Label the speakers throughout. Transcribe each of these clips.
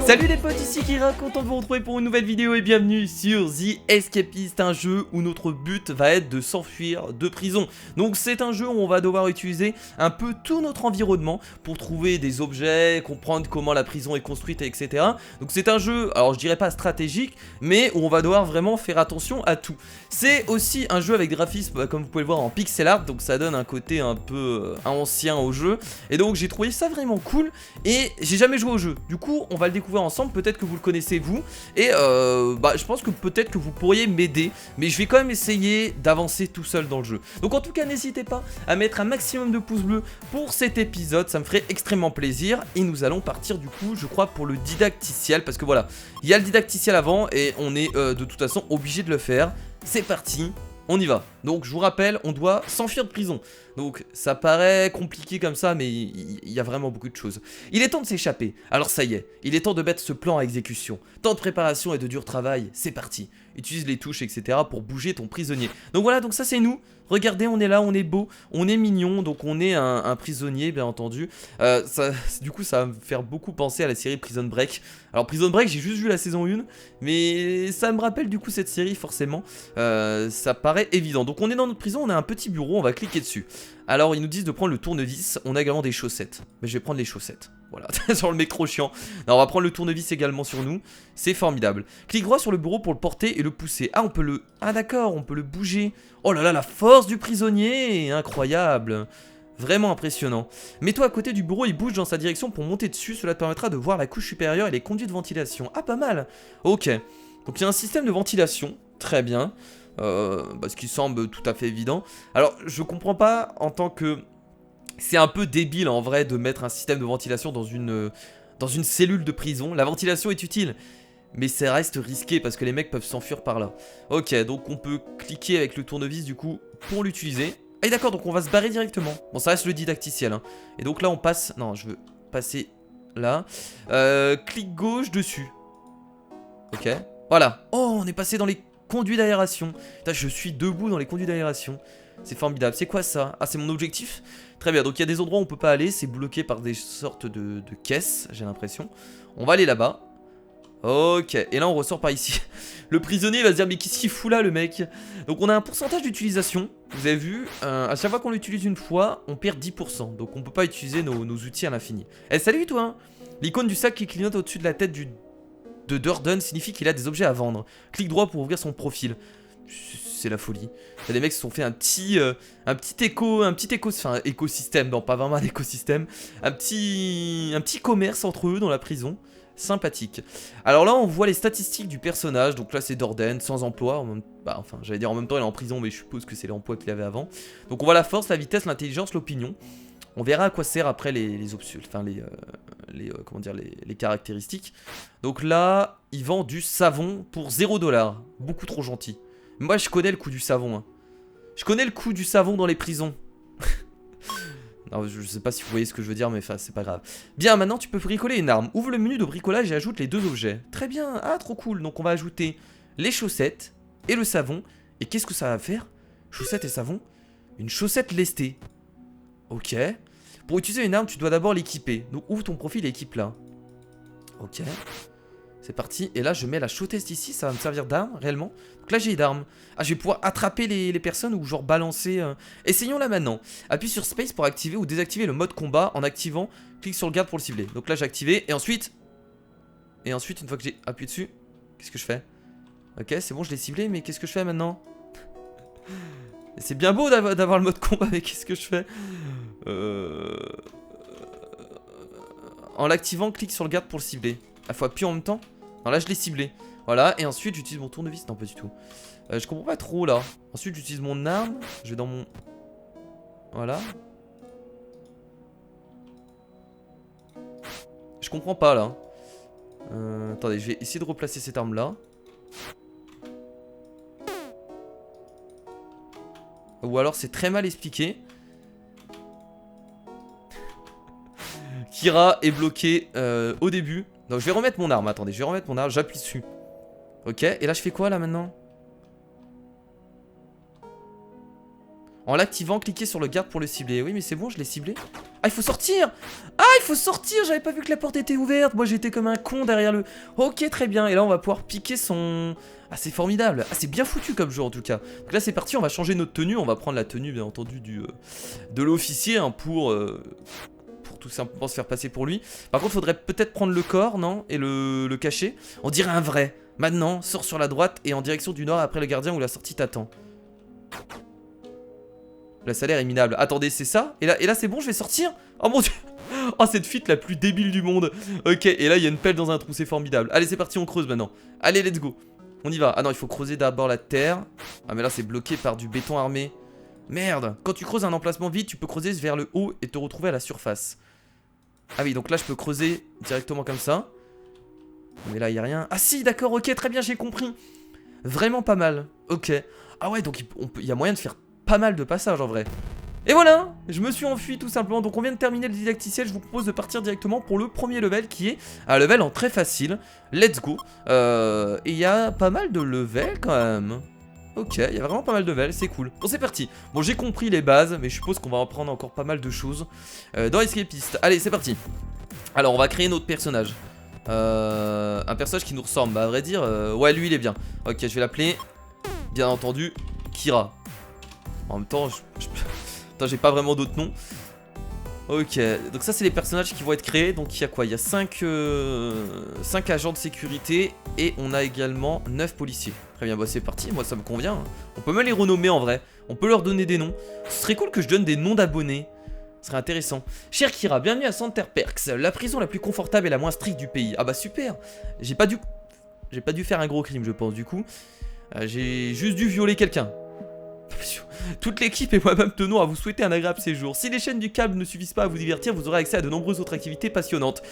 Speaker 1: Salut les potes, ici Kira, content de vous retrouver pour une nouvelle vidéo et bienvenue sur The Escapist, un jeu où notre but va être de s'enfuir de prison. Donc c'est un jeu où on va devoir utiliser un peu tout notre environnement pour trouver des objets, comprendre comment la prison est construite, etc. Donc c'est un jeu, alors je dirais pas stratégique, mais où on va devoir vraiment faire attention à tout. C'est aussi un jeu avec des graphismes, comme vous pouvez le voir, en pixel art, donc ça donne un côté un peu ancien au jeu. Et donc j'ai trouvé ça vraiment cool et j'ai jamais joué au jeu. Du coup on va le découvrir ensemble, peut-être que vous le connaissez vous. Et je pense que peut-être que vous pourriez m'aider, mais je vais quand même essayer d'avancer tout seul dans le jeu. Donc en tout cas n'hésitez pas à mettre un maximum de pouces bleus pour cet épisode, ça me ferait extrêmement plaisir. Et nous allons partir du coup je crois pour le didacticiel, parce que voilà, il y a le didacticiel avant et on est de toute façon obligé de le faire. C'est parti, on y va. Donc je vous rappelle, on doit s'enfuir de prison. Donc ça paraît compliqué comme ça, mais il y a vraiment beaucoup de choses. Il est temps de s'échapper, alors ça y est, il est temps de mettre ce plan à exécution. Temps de préparation et de dur travail, c'est parti. Utilise les touches, etc. pour bouger ton prisonnier. Donc voilà, donc ça c'est nous. Regardez, on est là, on est beau, on est mignon, donc on est un prisonnier, bien entendu. Du coup, ça va me faire beaucoup penser à la série Prison Break. Alors Prison Break, j'ai juste vu la saison 1, mais ça me rappelle du coup cette série, forcément. Ça paraît évident. Donc on est dans notre prison, on a un petit bureau, on va cliquer dessus. Alors ils nous disent de prendre le tournevis, on a également des chaussettes. Mais je vais prendre les chaussettes. Voilà, sur le mec trop chiant. Non, on va prendre le tournevis également sur nous. C'est formidable. Clique droit sur le bureau pour le porter et le pousser. Ah, on peut le... Ah d'accord, on peut le bouger. Oh là là, la force du prisonnier, incroyable. Vraiment impressionnant. Mets-toi à côté du bureau et bouge dans sa direction pour monter dessus. Cela te permettra de voir la couche supérieure et les conduits de ventilation. Ah, pas mal. Ok. Donc il y a un système de ventilation. Très bien. Ce qui semble tout à fait évident. Alors, je comprends pas en tant que... C'est un peu débile en vrai de mettre un système de ventilation dans une cellule de prison. La ventilation est utile, mais ça reste risqué parce que les mecs peuvent s'enfuir par là. Ok, donc on peut cliquer avec le tournevis du coup pour l'utiliser. Ah d'accord, donc on va se barrer directement. Bon, ça reste le didacticiel, hein. Et donc là on passe... Non, je veux passer là. Clic gauche dessus. Ok, voilà. Oh, on est passé dans les conduits d'aération. Putain, je suis debout dans les conduits d'aération. C'est formidable. C'est quoi ça? Ah, c'est mon objectif? Très bien, donc il y a des endroits où on peut pas aller. C'est bloqué par des sortes de caisses, j'ai l'impression. On va aller là-bas. Ok, et là on ressort par ici. Le prisonnier va se dire mais qu'est-ce qu'il fout là le mec? Donc on a un pourcentage d'utilisation. Vous avez vu, à chaque fois qu'on l'utilise une fois, on perd 10%. Donc on peut pas utiliser nos outils à l'infini. Eh salut toi hein. L'icône du sac qui clignote au-dessus de la tête de Durden signifie qu'il a des objets à vendre. Clique droit pour ouvrir son profil. C'est la folie. Il y a des mecs qui se sont fait un petit écosystème, non pas vraiment un écosystème, un petit commerce entre eux dans la prison. Sympathique. Alors là on voit les statistiques du personnage. Donc là c'est Durden, sans emploi. Enfin j'allais dire en même temps il est en prison, mais je suppose que c'est l'emploi qu'il avait avant. Donc on voit la force, la vitesse, l'intelligence, l'opinion. On verra à quoi sert après les options, enfin les caractéristiques. Donc là il vend du savon pour 0$. Beaucoup trop gentil. Moi je connais le coût du savon, hein. Je connais le coût du savon dans les prisons. Non, je sais pas si vous voyez ce que je veux dire, mais enfin, c'est pas grave. Bien, maintenant tu peux bricoler une arme. Ouvre le menu de bricolage et ajoute les deux objets. Très bien, ah, trop cool. Donc on va ajouter les chaussettes et le savon. Et qu'est-ce que ça va faire? Chaussettes et savon? Une chaussette lestée. Ok. Pour utiliser une arme, tu dois d'abord l'équiper. Donc ouvre ton profil et équipe-la. Ok. C'est parti, et là je mets la chaussette ici, ça va me servir d'arme réellement. Donc là j'ai d'armes. Ah, je vais pouvoir attraper les personnes ou genre balancer. Essayons là maintenant. Appuie sur space pour activer ou désactiver le mode combat. En activant, clique sur le garde pour le cibler. Donc là j'ai activé et ensuite une fois que j'ai appuyé dessus, qu'est-ce que je fais? Ok, c'est bon, je l'ai ciblé, mais qu'est-ce que je fais maintenant? C'est bien beau d'avoir le mode combat, mais qu'est-ce que je fais? En l'activant, clique sur le garde pour le cibler. Ah, faut appuyer en même temps? Non, là je l'ai ciblé. Voilà, et ensuite j'utilise mon tournevis. Non, pas du tout. Je comprends pas trop là. Ensuite j'utilise mon arme. Je vais dans mon... Voilà. Je comprends pas là. Attendez, je vais essayer de replacer cette arme là. Ou alors c'est très mal expliqué. Kira est bloqué au début. Donc je vais remettre mon arme, attendez, je vais remettre mon arme, j'appuie dessus. Ok, et là je fais quoi là maintenant? En l'activant, cliquez sur le garde pour le cibler. Oui mais c'est bon, je l'ai ciblé. Ah il faut sortir. Ah, il faut sortir. J'avais pas vu que la porte était ouverte. Moi, j'étais comme un con derrière le... Ok, très bien. Et là, on va pouvoir piquer son... Ah, c'est formidable. Ah, c'est bien foutu comme jeu, en tout cas. Donc là, c'est parti. On va changer notre tenue. On va prendre la tenue, bien entendu, de l'officier, hein, pour tout simplement se faire passer pour lui. Par contre, faudrait peut-être prendre le corps, non? Et le cacher. On dirait un vrai. Maintenant, sors sur la droite et en direction du nord après le gardien où la sortie t'attend. Le salaire est minable. Attendez, c'est ça? Et là c'est bon, je vais sortir? Oh mon dieu! Oh, cette fuite la plus débile du monde. Ok, et là, il y a une pelle dans un trou, c'est formidable. Allez, c'est parti, on creuse maintenant. Allez, let's go. On y va. Ah non, il faut creuser d'abord la terre. Ah, mais là, c'est bloqué par du béton armé. Merde. Quand tu creuses un emplacement vide, tu peux creuser vers le haut et te retrouver à la surface. Ah oui, donc là, je peux creuser directement comme ça. Mais là, il n'y a rien. Ah si, d'accord, ok, très bien, j'ai compris. Vraiment pas mal. Ok. Ah ouais, donc il y a moyen de faire pas mal de passages en vrai. Et voilà, je me suis enfui tout simplement. Donc on vient de terminer le didacticiel. Je vous propose de partir directement pour le premier level qui est un level en très facile. Let's go. Et il y a pas mal de levels quand même. Ok, il y a vraiment pas mal de levels, c'est cool. Bon, c'est parti. Bon, j'ai compris les bases, mais je suppose qu'on va apprendre encore pas mal de choses dans Escapist. Allez, c'est parti. Alors, on va créer notre personnage. Un personnage qui nous ressemble, bah à vrai dire, ouais, lui il est bien. Ok, je vais l'appeler, bien entendu, Kira. En même temps, j'ai pas vraiment d'autres noms. Ok, donc ça c'est les personnages qui vont être créés. Donc il y a quoi? Il y a 5 agents de sécurité et on a également 9 policiers. Très bien, bah c'est parti, moi ça me convient. On peut même les renommer en vrai, on peut leur donner des noms. Ce serait cool que je donne des noms d'abonnés. Ce serait intéressant. Cher Kira, bienvenue à Center Perks, la prison la plus confortable et la moins stricte du pays. Ah bah super. J'ai pas dû faire un gros crime je pense du coup. J'ai juste dû violer quelqu'un. Toute l'équipe et moi-même tenons à vous souhaiter un agréable séjour. Si les chaînes du câble ne suffisent pas à vous divertir, vous aurez accès à de nombreuses autres activités passionnantes.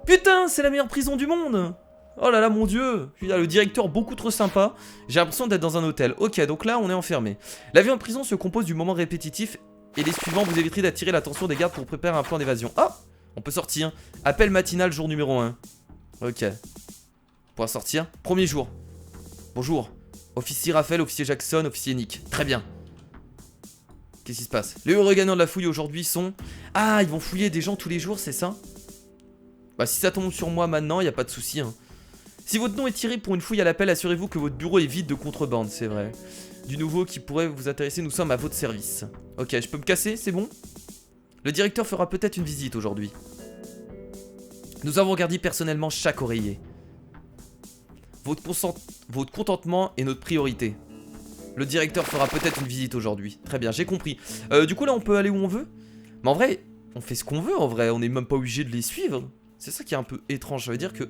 Speaker 1: Putain, c'est la meilleure prison du monde. Oh là là, mon dieu. Le directeur beaucoup trop sympa. J'ai l'impression d'être dans un hôtel. Ok, donc là, on est enfermé. La vie en prison se compose du moment répétitif et les suivants vous éviterez d'attirer l'attention des gardes pour préparer un plan d'évasion. Ah, on peut sortir. Appel matinal jour numéro 1. Ok. On pourra sortir. Premier jour. Bonjour. Officier Raphaël, officier Jackson, officier Nick. Très bien. Qu'est-ce qui se passe? Les heureux gagnants de la fouille aujourd'hui sont... Ah, ils vont fouiller des gens tous les jours, c'est ça? Bah si ça tombe sur moi maintenant, y a pas de souci. Hein. Si votre nom est tiré pour une fouille à l'appel, assurez-vous que votre bureau est vide de contrebande, c'est vrai. Du nouveau qui pourrait vous intéresser, nous sommes à votre service. Ok, je peux me casser, c'est bon? Le directeur fera peut-être une visite aujourd'hui. Nous avons regardé personnellement chaque oreiller. Votre contentement est notre priorité. Le directeur fera peut-être une visite aujourd'hui. Très bien, j'ai compris. Du coup là on peut aller où on veut. Mais en vrai, on fait ce qu'on veut en vrai. On n'est même pas obligé de les suivre. C'est ça qui est un peu étrange. Ça veut dire que...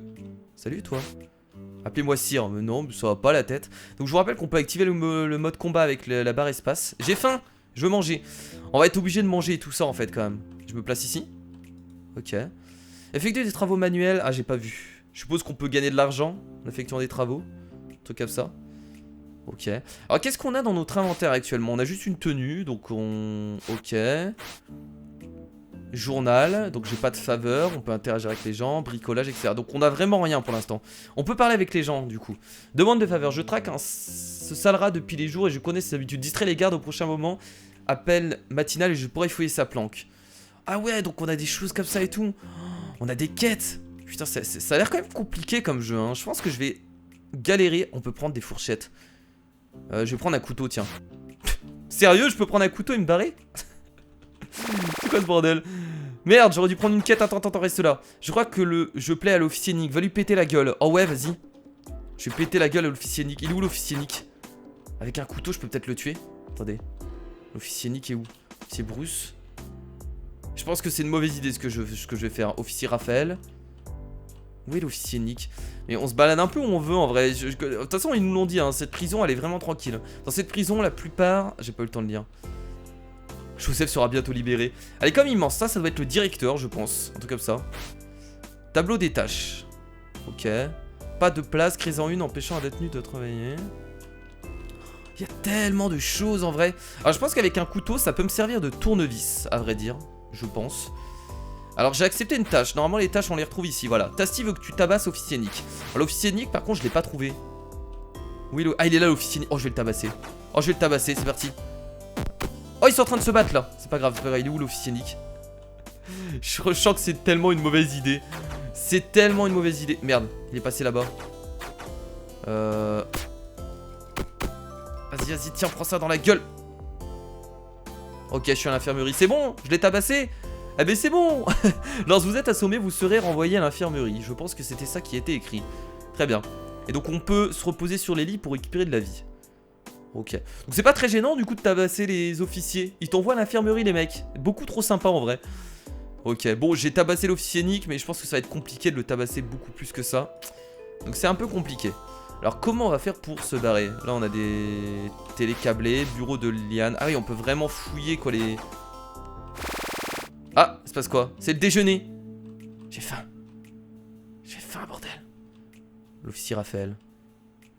Speaker 1: Salut toi. Appelez-moi Sire. Mais non, ça va pas la tête. Donc je vous rappelle qu'on peut activer le mode combat avec la barre espace. J'ai faim. Je veux manger. On va être obligé de manger et tout ça en fait quand même. Je me place ici. Ok. Effectuer des travaux manuels. Ah j'ai pas vu. Je suppose qu'on peut gagner de l'argent en effectuant des travaux. Un truc comme ça. Ok. Alors qu'est-ce qu'on a dans notre inventaire actuellement? On a juste une tenue. Donc on... Ok. Journal. Donc j'ai pas de faveur. On peut interagir avec les gens. Bricolage, etc. Donc on a vraiment rien pour l'instant. On peut parler avec les gens du coup. Demande de faveur. Je traque ce sale rat depuis les jours et je connais ses habitudes. Distrait les gardes au prochain moment. Appel matinal et je pourrais fouiller sa planque. Ah ouais, donc on a des choses comme ça et tout. On a des quêtes. Putain, ça a l'air quand même compliqué comme jeu, hein. Je pense que je vais galérer. On peut prendre des fourchettes. Je vais prendre un couteau, tiens. Sérieux, je peux prendre un couteau et me barrer? C'est quoi ce bordel? Merde, j'aurais dû prendre une quête. Attends, reste là. Je crois que je plais à l'officier Nick. Va lui péter la gueule. Oh ouais, vas-y. Je vais péter la gueule à l'officier Nick. Il est où l'officier Nick? Avec un couteau, je peux peut-être le tuer. Attendez. L'officier Nick est où? C'est Bruce. Je pense que c'est une mauvaise idée ce que je vais faire. Officier Raphaël. Où est l'officier Nick? Mais on se balade un peu où on veut en vrai. De toute façon ils nous l'ont dit, hein, cette prison elle est vraiment tranquille. Dans cette prison la plupart... J'ai pas eu le temps de lire. Joseph sera bientôt libéré. Elle est comme immense, ça doit être le directeur je pense. Un truc comme ça. Tableau des tâches. Ok. Pas de place, créant une empêchant un détenu de travailler. Il y a tellement de choses en vrai. Alors je pense qu'avec un couteau ça peut me servir de tournevis à vrai dire. Je pense. Alors j'ai accepté une tâche, normalement les tâches on les retrouve ici, voilà. Tasty veut que tu tabasses officier Nick. L'officier Nick par contre je l'ai pas trouvé. Oui, ah il est là l'officier Nick, oh je vais le tabasser. Oh je vais le tabasser, c'est parti. Oh ils sont en train de se battre là, c'est pas grave, il est où l'officier Nick? Je sens que c'est tellement une mauvaise idée. C'est tellement une mauvaise idée. Merde, il est passé là-bas. Vas-y, vas-y, tiens, prends ça dans la gueule. Ok, je suis à l'infirmerie. C'est bon, je l'ai tabassé. Eh ben c'est bon. Lorsque vous êtes assommé, vous serez renvoyé à l'infirmerie. Je pense que c'était ça qui était écrit. Très bien. Et donc on peut se reposer sur les lits pour récupérer de la vie. Ok. Donc c'est pas très gênant du coup de tabasser les officiers. Ils t'envoient à l'infirmerie les mecs. Beaucoup trop sympa en vrai. Ok, bon j'ai tabassé l'officier Nick, mais je pense que ça va être compliqué de le tabasser beaucoup plus que ça. Donc c'est un peu compliqué. Alors comment on va faire pour se barrer? Là on a des télécablés, bureau de Liane. Ah oui, on peut vraiment fouiller quoi les... Ah, il se passe quoi? C'est le déjeuner. J'ai faim. J'ai faim, bordel. L'officier Raphaël.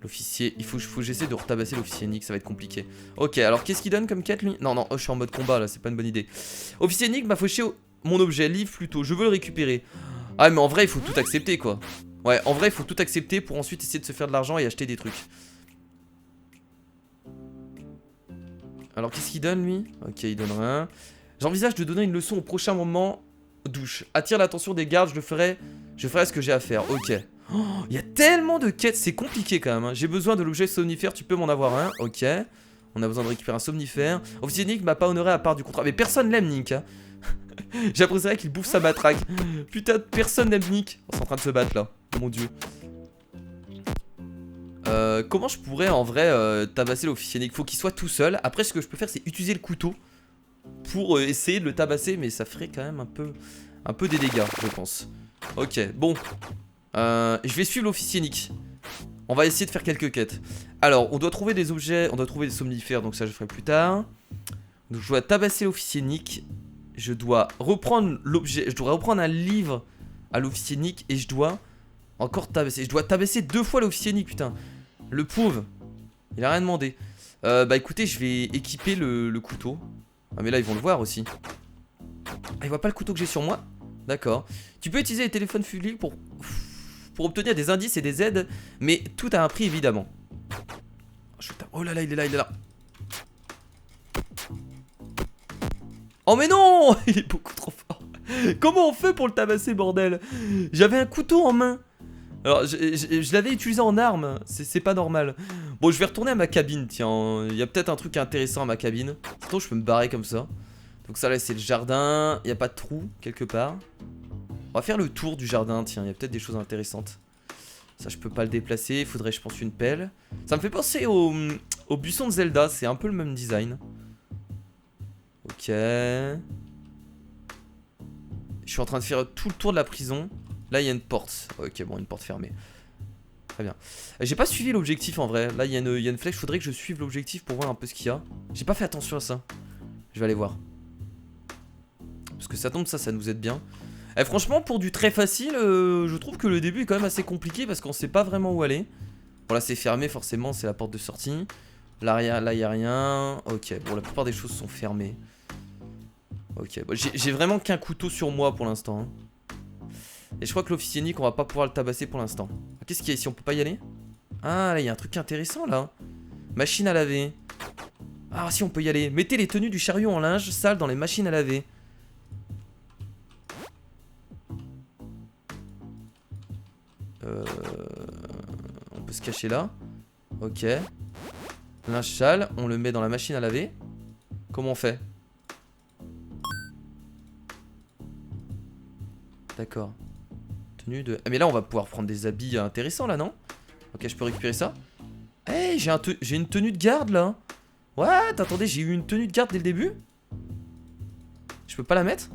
Speaker 1: L'officier... Il faut que j'essaie de retabasser l'officier Nick, ça va être compliqué. Ok, alors qu'est-ce qu'il donne comme quête lui? Non, non, oh, je suis en mode combat là, c'est pas une bonne idée. Officier Nick m'a fauché mon objet, livre plutôt, je veux le récupérer. Ah mais en vrai il faut tout accepter quoi. Ouais, en vrai il faut tout accepter pour ensuite essayer de se faire de l'argent et acheter des trucs. Alors qu'est-ce qu'il donne lui? Ok, il donne rien. J'envisage de donner une leçon au prochain moment. Douche. Attire l'attention des gardes, je ferai ce que j'ai à faire. Ok. Oh, il y a tellement de quêtes, c'est compliqué quand même. Hein. J'ai besoin de l'objet somnifère, tu peux m'en avoir un. Ok. On a besoin de récupérer un somnifère. Officier Nick m'a pas honoré à part du contrat. Mais personne l'aime Nick. Hein. J'apprécierais qu'il bouffe sa matraque. Putain, personne n'aime Nick. On est en train de se battre là. Mon dieu. Comment je pourrais en vrai tabasser l'officier Nick? Faut qu'il soit tout seul. Après, ce que je peux faire, c'est utiliser le couteau pour essayer de le tabasser, mais ça ferait quand même un peu des dégâts, je pense. Ok, bon. Je vais suivre l'officier Nick. On va essayer de faire quelques quêtes. Alors, on doit trouver des objets, on doit trouver des somnifères, donc ça je ferai plus tard. Donc je dois tabasser l'officier Nick. Je dois reprendre l'objet, je dois reprendre un livre à l'officier Nick et je dois encore tabasser. Je dois tabasser 2 fois l'officier Nick, putain. Le pauvre, il a rien demandé. Bah écoutez, je vais équiper le couteau. Ah mais là ils vont le voir aussi. Ah ils voient pas le couteau que j'ai sur moi? D'accord. Tu peux utiliser les téléphones publics pour obtenir des indices et des aides, mais tout a un prix évidemment. Oh là là, il est là, il est là. Oh mais non. Il est beaucoup trop fort. Comment on fait pour le tabasser bordel? J'avais un couteau en main. Alors je l'avais utilisé en arme. C'est pas normal. Bon je vais retourner à ma cabine. Tiens, il y a peut-être un truc intéressant à ma cabine. Sinon je peux me barrer comme ça. Donc ça là c'est le jardin. Il n'y a pas de trou quelque part. On va faire le tour du jardin. Tiens, il y a peut-être des choses intéressantes. Ça je peux pas le déplacer. Il faudrait je pense une pelle. Ça me fait penser au buisson de Zelda. C'est un peu le même design. Ok. Je suis en train de faire tout le tour de la prison. Là il y a une porte. Ok bon, une porte fermée. Très bien. J'ai pas suivi l'objectif en vrai. Là il y a une flèche. Faudrait que je suive l'objectif pour voir un peu ce qu'il y a. J'ai pas fait attention à ça. Je vais aller voir. Parce que ça tombe, ça nous aide bien. Et franchement pour du très facile, je trouve que le début est quand même assez compliqué parce qu'on sait pas vraiment où aller. Bon là c'est fermé forcément, c'est la porte de sortie. Là il y a rien. Ok, bon la plupart des choses sont fermées. Ok, bon, j'ai vraiment qu'un couteau sur moi pour l'instant. Hein. Et je crois que l'officier Nick on va pas pouvoir le tabasser pour l'instant. Qu'est-ce qu'il y a ici? On peut pas y aller? Ah là il y a un truc intéressant là. Machine à laver. Ah si on peut y aller. Mettez les tenues du chariot en linge sale dans les machines à laver. On peut se cacher là. Ok. Linge sale, on le met dans la machine à laver. Comment on fait? D'accord. Tenue de... Ah mais là on va pouvoir prendre des habits intéressants là, non? Ok, je peux récupérer ça. Hey, j'ai une tenue de garde là. What? Attendez, j'ai eu une tenue de garde dès le début? Je peux pas la mettre?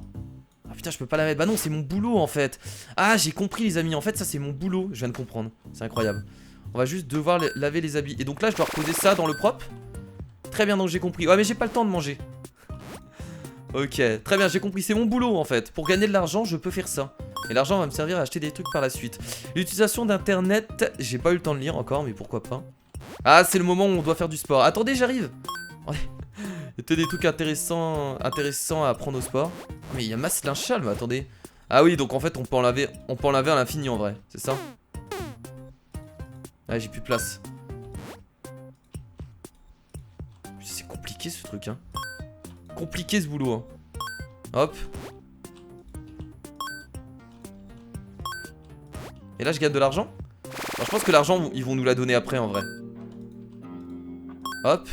Speaker 1: Ah putain, je peux pas la mettre. Bah non, c'est mon boulot en fait. Ah, j'ai compris les amis. En fait, ça c'est mon boulot. Je viens de comprendre. C'est incroyable. On va juste devoir laver les habits. Et donc là, je dois reposer ça dans le propre. Très bien, donc j'ai compris. Ouais, mais j'ai pas le temps de manger. Ok, très bien, j'ai compris. C'est mon boulot en fait. Pour gagner de l'argent, je peux faire ça. Et l'argent va me servir à acheter des trucs par la suite. L'utilisation d'internet, j'ai pas eu le temps de lire encore, mais pourquoi pas. Ah, c'est le moment où on doit faire du sport. Attendez, j'arrive. Il y a des trucs intéressants à prendre au sport. Mais il y a masse linge mais attendez. Ah oui, donc en fait on peut en laver à l'infini en vrai, c'est ça? Ah, j'ai plus de place. C'est compliqué ce truc hein. Compliqué ce boulot hein. Hop. Et là je gagne de l'argent. Alors je pense que l'argent ils vont nous la donner après en vrai. Hop.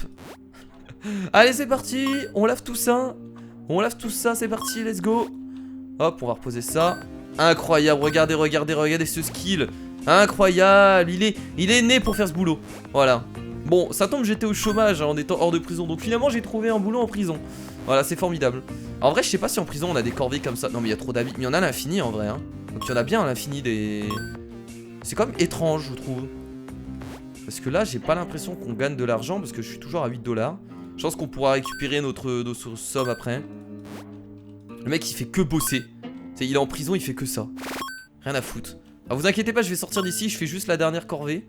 Speaker 1: Allez c'est parti. On lave tout ça. On lave tout ça, c'est parti, let's go. Hop, on va reposer ça. Incroyable, regardez, regardez, regardez ce skill. Incroyable, il est né pour faire ce boulot. Voilà. Bon, ça tombe, j'étais au chômage hein, en étant hors de prison. Donc finalement, j'ai trouvé un boulot en prison. Voilà, c'est formidable. En vrai, je sais pas si en prison, on a des corvées comme ça. Non, mais il y a trop d'avis. Mais il y en a à l'infini, en vrai. Hein. Donc il y en a bien à l'infini des... C'est quand même étrange, je trouve. Parce que là, j'ai pas l'impression qu'on gagne de l'argent. Parce que je suis toujours à 8 $. Je pense qu'on pourra récupérer notre somme après. Le mec, il fait que bosser. Il est en prison, il fait que ça. Rien à foutre. Alors vous inquiétez pas, je vais sortir d'ici, je fais juste la dernière corvée.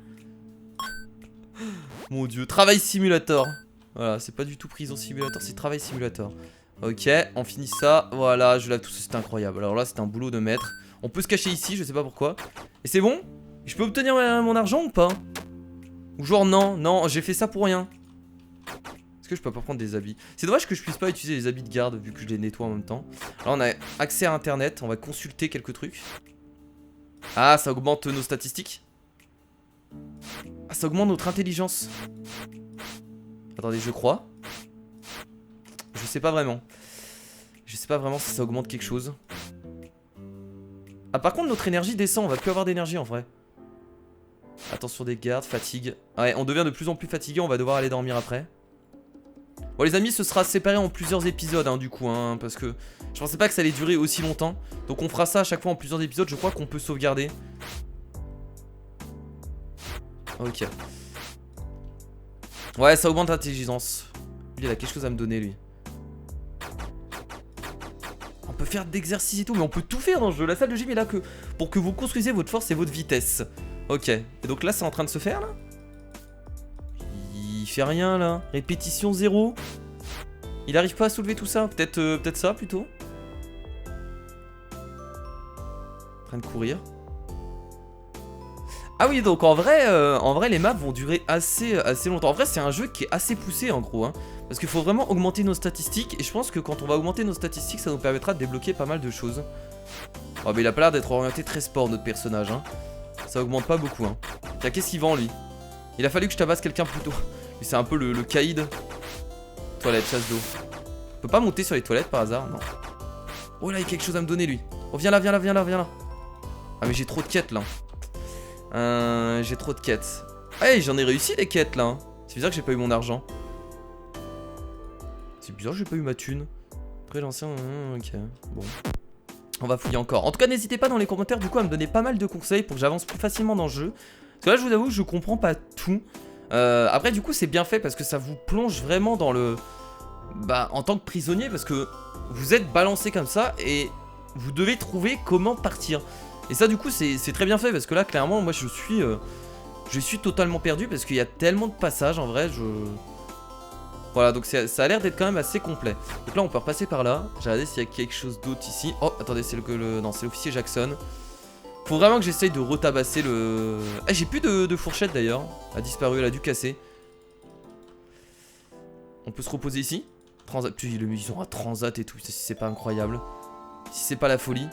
Speaker 1: Mon dieu, travail simulator. Voilà, c'est pas du tout prison simulator, c'est travail simulator. Ok, on finit ça. Voilà, je lave tout ça, c'est incroyable. Alors là, c'est un boulot de maître. On peut se cacher ici, je sais pas pourquoi. Et c'est bon? Je peux obtenir mon argent ou pas? Ou genre non, non, j'ai fait ça pour rien. Est-ce que je peux pas prendre des habits? C'est dommage que je puisse pas utiliser les habits de garde vu que je les nettoie en même temps. Alors on a accès à internet, on va consulter quelques trucs. Ah, ça augmente nos statistiques. Ah, ça augmente notre intelligence. Attendez, je crois. Je sais pas vraiment. Je sais pas vraiment si ça augmente quelque chose. Ah, par contre, notre énergie descend, on va plus avoir d'énergie en vrai. Attention des gardes, fatigue. Ouais, on devient de plus en plus fatigué, on va devoir aller dormir après. Bon les amis, ce sera séparé en plusieurs épisodes hein, du coup hein, parce que je pensais pas que ça allait durer aussi longtemps. Donc on fera ça à chaque fois en plusieurs épisodes. Je crois qu'on peut sauvegarder. Ok. Ouais, ça augmente l'intelligence. Lui il a quelque chose à me donner lui. On peut faire d'exercices et tout, mais on peut tout faire dans le jeu. La salle de gym est là que pour que vous construisez votre force et votre vitesse. Ok. Et donc là c'est en train de se faire là. Il fait rien là. Répétition 0. Il arrive pas à soulever tout ça. Peut-être ça plutôt. En train de courir. Ah oui, donc en vrai les maps vont durer assez longtemps. En vrai c'est un jeu qui est assez poussé en gros hein, parce qu'il faut vraiment augmenter nos statistiques. Et je pense que quand on va augmenter nos statistiques, ça nous permettra de débloquer pas mal de choses. Oh mais il a pas l'air d'être orienté très sport notre personnage hein. Ça augmente pas beaucoup hein. Tiens, qu'est-ce qu'il vend lui? Il a fallu que je tabasse quelqu'un plus tôt. C'est un peu le caïd. Toilette, chasse d'eau. On peut pas monter sur les toilettes par hasard? Non. Oh là, il y a quelque chose à me donner lui. Oh, viens là, viens là, viens là, viens là. Ah, mais j'ai trop de quêtes là. J'ai trop de quêtes. Hey, j'en ai réussi les quêtes là. C'est bizarre que j'ai pas eu mon argent. C'est bizarre que j'ai pas eu ma thune. Très l'ancien. Ok, bon. On va fouiller encore. En tout cas, n'hésitez pas dans les commentaires du coup à me donner pas mal de conseils pour que j'avance plus facilement dans le jeu. Parce que là, je vous avoue, je comprends pas tout. Après du coup c'est bien fait parce que ça vous plonge vraiment dans le... Bah en tant que prisonnier parce que vous êtes balancé comme ça et vous devez trouver comment partir. Et ça du coup c'est très bien fait parce que là clairement moi je suis totalement perdu parce qu'il y a tellement de passages en vrai Voilà donc ça a l'air d'être quand même assez complet. Donc là on peut repasser par là. J'ai regardé s'il y a quelque chose d'autre ici. Oh attendez c'est non c'est l'officier Jackson. Faut vraiment que j'essaye de retabasser le... Eh, j'ai plus de fourchette d'ailleurs. Elle a disparu, elle a dû casser. On peut se reposer ici. Transat. Puis ils ont un transat et tout. Si c'est pas incroyable. Si c'est pas la folie.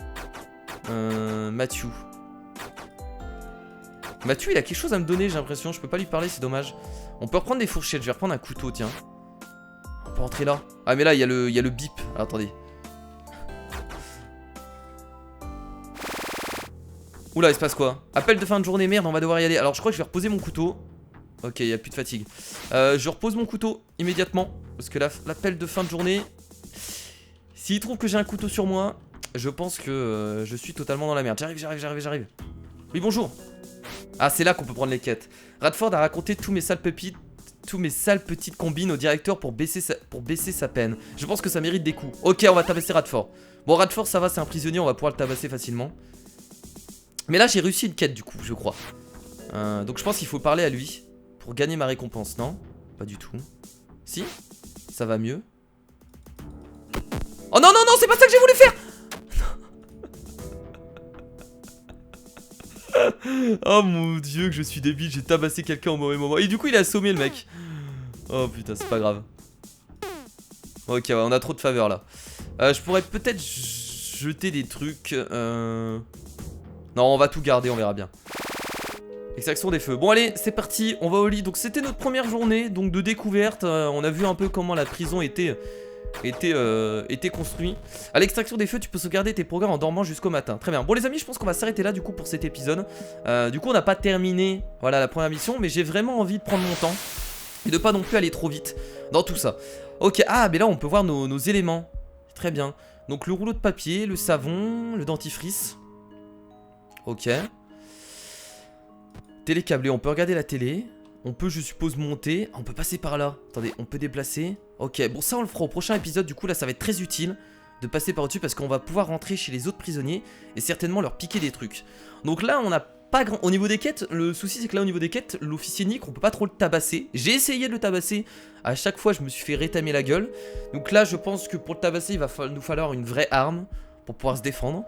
Speaker 1: Mathieu. Mathieu il a quelque chose à me donner j'ai l'impression. Je peux pas lui parler, c'est dommage. On peut reprendre des fourchettes. Je vais reprendre un couteau tiens. On peut rentrer là. Ah mais là il y a le bip. Alors, attendez. Oula, il se passe quoi? Appel de fin de journée, merde, on va devoir y aller. Alors, je crois que je vais reposer mon couteau. Ok, il n'y a plus de fatigue. Je repose mon couteau immédiatement. Parce que l'appel de fin de journée, s'il trouve que j'ai un couteau sur moi, je pense que je suis totalement dans la merde. J'arrive. Oui, bonjour. Ah, c'est là qu'on peut prendre les quêtes. Radford a raconté tous mes sales petites combines au directeur pour baisser sa peine. Je pense que ça mérite des coups. Ok, on va tabasser Radford. Bon, Radford, ça va, c'est un prisonnier, on va pouvoir le tabasser facilement. Mais là j'ai réussi une quête du coup je crois. Donc je pense qu'il faut parler à lui pour gagner ma récompense, non? Pas du tout. Si? Ça va mieux. Oh non non non, c'est pas ça que j'ai voulu faire. Oh mon dieu que je suis débile, j'ai tabassé quelqu'un au mauvais moment. Et du coup il a assommé le mec. Oh putain c'est pas grave. Ok ouais, on a trop de faveurs là. Je pourrais peut-être jeter des trucs. Non, on va tout garder, on verra bien. Extraction des feux. Bon allez, c'est parti, on va au lit. Donc c'était notre première journée donc de découverte. On a vu un peu comment la prison était construite. À l'extraction des feux, tu peux sauvegarder tes programmes en dormant jusqu'au matin. Très bien. Bon les amis, je pense qu'on va s'arrêter là du coup pour cet épisode. Du coup on n'a pas terminé, voilà, la première mission, mais j'ai vraiment envie de prendre mon temps et de pas non plus aller trop vite dans tout ça. Ok, ah mais là on peut voir nos éléments. Très bien. Donc le rouleau de papier, le savon, le dentifrice. Ok. Télé câblée, on peut regarder la télé. On peut, je suppose, monter. On peut passer par là. Attendez, on peut déplacer. Ok, bon ça on le fera au prochain épisode. Du coup là ça va être très utile de passer par au-dessus parce qu'on va pouvoir rentrer chez les autres prisonniers et certainement leur piquer des trucs. Donc là on n'a pas grand... Au niveau des quêtes, le souci c'est que là au niveau des quêtes, l'officier Nick, on peut pas trop le tabasser. J'ai essayé de le tabasser. À chaque fois je me suis fait rétamer la gueule. Donc là je pense que pour le tabasser il va nous falloir une vraie arme pour pouvoir se défendre.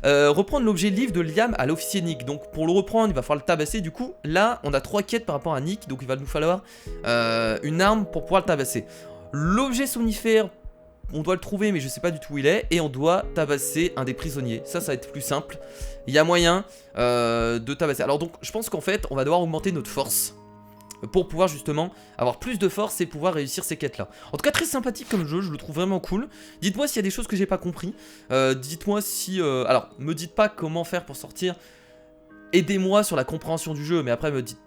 Speaker 1: Reprendre l'objet livre de Liam à l'officier Nick. Donc pour le reprendre, il va falloir le tabasser. Du coup, là, on a 3 quêtes par rapport à Nick. Donc il va nous falloir une arme pour pouvoir le tabasser. L'objet somnifère, on doit le trouver, mais je sais pas du tout où il est. Et on doit tabasser un des prisonniers. Ça va être plus simple. Il y a moyen de tabasser. Alors donc, je pense qu'en fait, on va devoir augmenter notre force pour pouvoir justement avoir plus de force et pouvoir réussir ces quêtes là. En tout cas très sympathique comme jeu, je le trouve vraiment cool. Dites-moi s'il y a des choses que j'ai pas compris. Dites-moi si... alors me dites pas comment faire pour sortir. Aidez-moi sur la compréhension du jeu, mais après me dites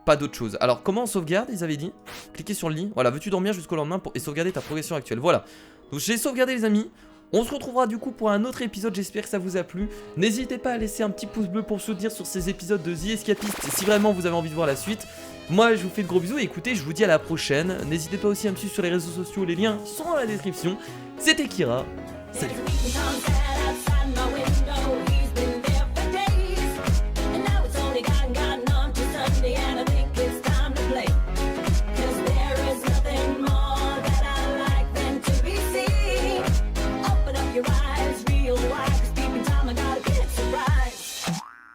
Speaker 1: pas d'autre chose. Alors comment on sauvegarde, ils avaient dit. Cliquez sur le lit. Voilà, veux-tu dormir jusqu'au lendemain et sauvegarder ta progression actuelle. Voilà. Donc j'ai sauvegardé les amis. On se retrouvera du coup pour un autre épisode, j'espère que ça vous a plu. N'hésitez pas à laisser un petit pouce bleu pour me soutenir sur ces épisodes de The Escapist si vraiment vous avez envie de voir la suite. Moi je vous fais de gros bisous et écoutez, je vous dis à la prochaine. N'hésitez pas aussi à me suivre sur les réseaux sociaux, les liens sont dans la description. C'était Kira, salut.